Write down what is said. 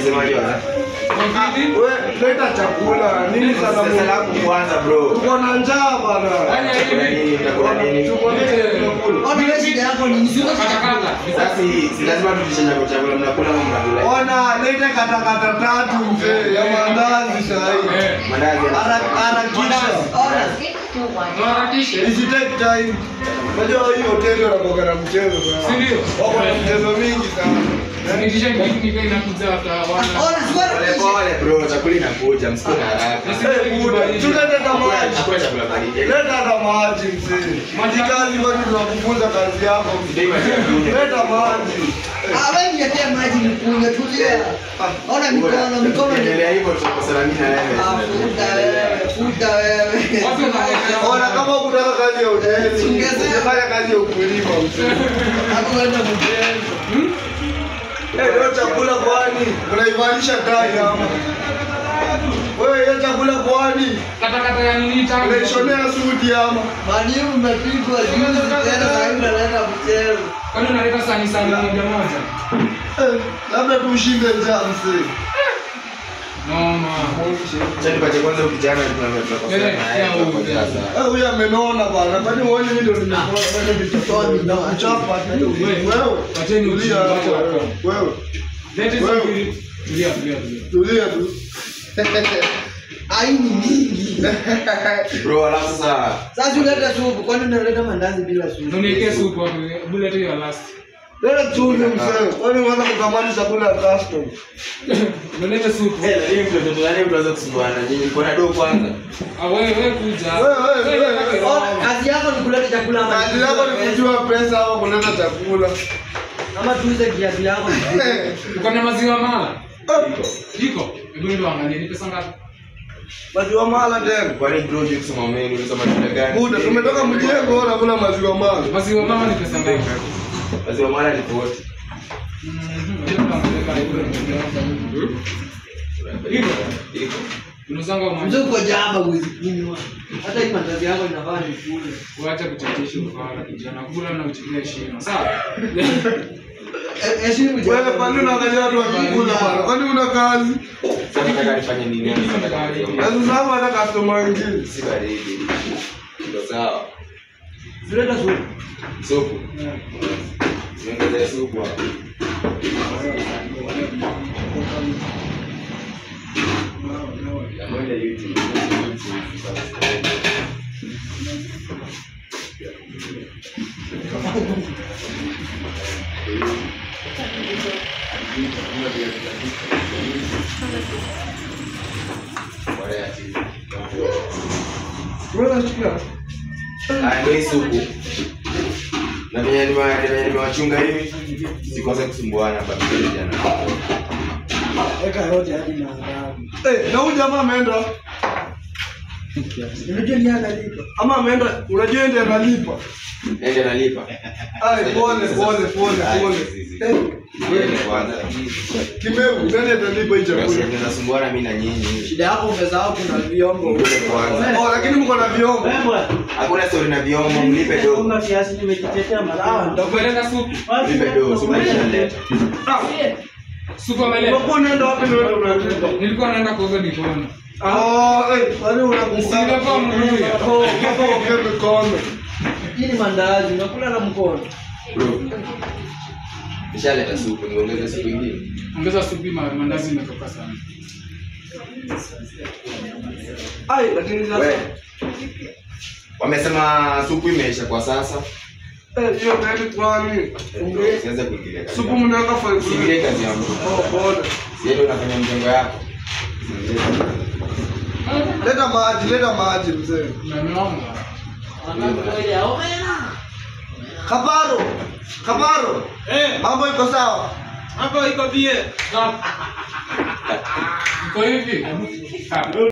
Sema hiyo. Wewe leta chakula. Nini sana salamu kwanza bro? Tuko na njaa bana. Tutakula nini? Ona shida yako ni nini? Sasa si lazima tulishe chakula mnakula au mnakula. Ona leta katakata tatu mzee ya mandazi sahi. Mandazi. Harakisha. It take time. Unajua hii hoteli wanakuwa na mchezo sana. Si ndio? Wako na mchezo mingi sana. Nikisha nikifika inakuja wana. Pole bro, chakula inakuja, msikuwe na haraka. Tuleta maji. Chakula chakula baridi. Leta hata maji mzee. Maji kazi bado tunakufunza kazi yako. Leta maji. Wewe niletea maji nikunywe tulia. Ona mikono endelea hivyo tutakosana mimi na wewe. Futa wewe. Ona kama unataka kazi ya hoteli. Ungefanya kazi ya ukulima mzee. Hakuenda mjengo. Leo chakula kwani? Unaivalisha tai ama? Wewe hiyo chakula kwani? Kata ya nini tangu? Unaishonea suti ama? Maniu umepigwa juzi tena sasa hivi unaleta mchezo. Kwani unaleta sani moja? Labda tushinde njaa mzee. Mama. Chani pache kwanza ukijana tunakosana. Huyu amenona bana. Kwani uone mimi ndio nimekuwa vitotoni na kuchapa wewe. Acheni ulia wewe. Leta hizo Tulia tu. Ai ni mingi. Bro, alafu sasa unaleta supu, kwani unaleta mandazi bila supu? Ndio niweke supu hapo, bullet hiyo last. Leta chumvi mzee. Kwani unaanza kutamani chakula ya custom? Naleta supu. Lakini mtu tunaweza kusumbuana nyinyi. Kuna do kwanza. Wewe kuja. Wewe. Kazi yako ni kuleta chakula ama? Kazi yako ni kujua pesa ama kuleta chakula. Ama tuuze kiasi yako. Uko na maziwa mala? Iko. Hebu ndio angalia ni pesa ngapi? Maziwa mala tena. Kwani project kusema mimi unasema shida gani? Buda tumetoka mjengo na kuna maziwa mala. Maziwa mala ni pesa ngapi? Maziwa mala ni tofauti. Iko. Tunazanga Mzee uko jaba huwezi kunywa. Hata hii mandazi yako inafaa ni kule. Waacha kuchekesha ufala kijana. Kula na uchikie heshima. Sawa? Heshimu wewe kwani unaangalia watu wakikula bwana? Kwani una kazi? Sasa nataka nifanye nini? Sasa sawa hata customer wengine. Si baridi. Ndio sawa. Zileta supu. Supu. Niongeze supu hapo. Naenda YouTube. Ndio supu. Na mimi nimewachunga hivi. Sikose kusumbuana bado jana. Eka yote hadi na ngapi? Na huyu jamaa ameenda. Unajua ni analipa. Ama ameenda, unajua ndiye analipa. Ndio analipa. Ai pole. Wewe kwanza. Kimeu, nani atalipa hicho chakula? Tunasumbuana mimi na nyinyi. Shida yako umesahau kuna vyombo. Lakini mko na vyombo. Hakuna story na vyombo, mlipe do. Kama kiasi nimekitetea mara. Nitakueleza supu. Mlipe do, supu inaleta. Supu ameleta. Uko unaenda wapi na wewe unalipa? Nilikuwa naenda kuuza mikono. Kwani unakumbuka kwa mruya. Hapo kwa mikono. Hii ni mandazi, unakula na mkono. Bro. Nishaleta supu, niongeze supu nyingine. Ongeza supu mandazi imetoka sana. Lakini sasa wamesema supu imeisha kwa sasa. hiyo ndio kwani. Sianze kuingilia kazi. Supu mnaweka for Siingilie kazi yangu. pole. Sio unafanya mjengo yako. Leta maji mzee. Nameomba. Kabaro. Mambo iko sawa? Hapo iko bie. Iko hivi.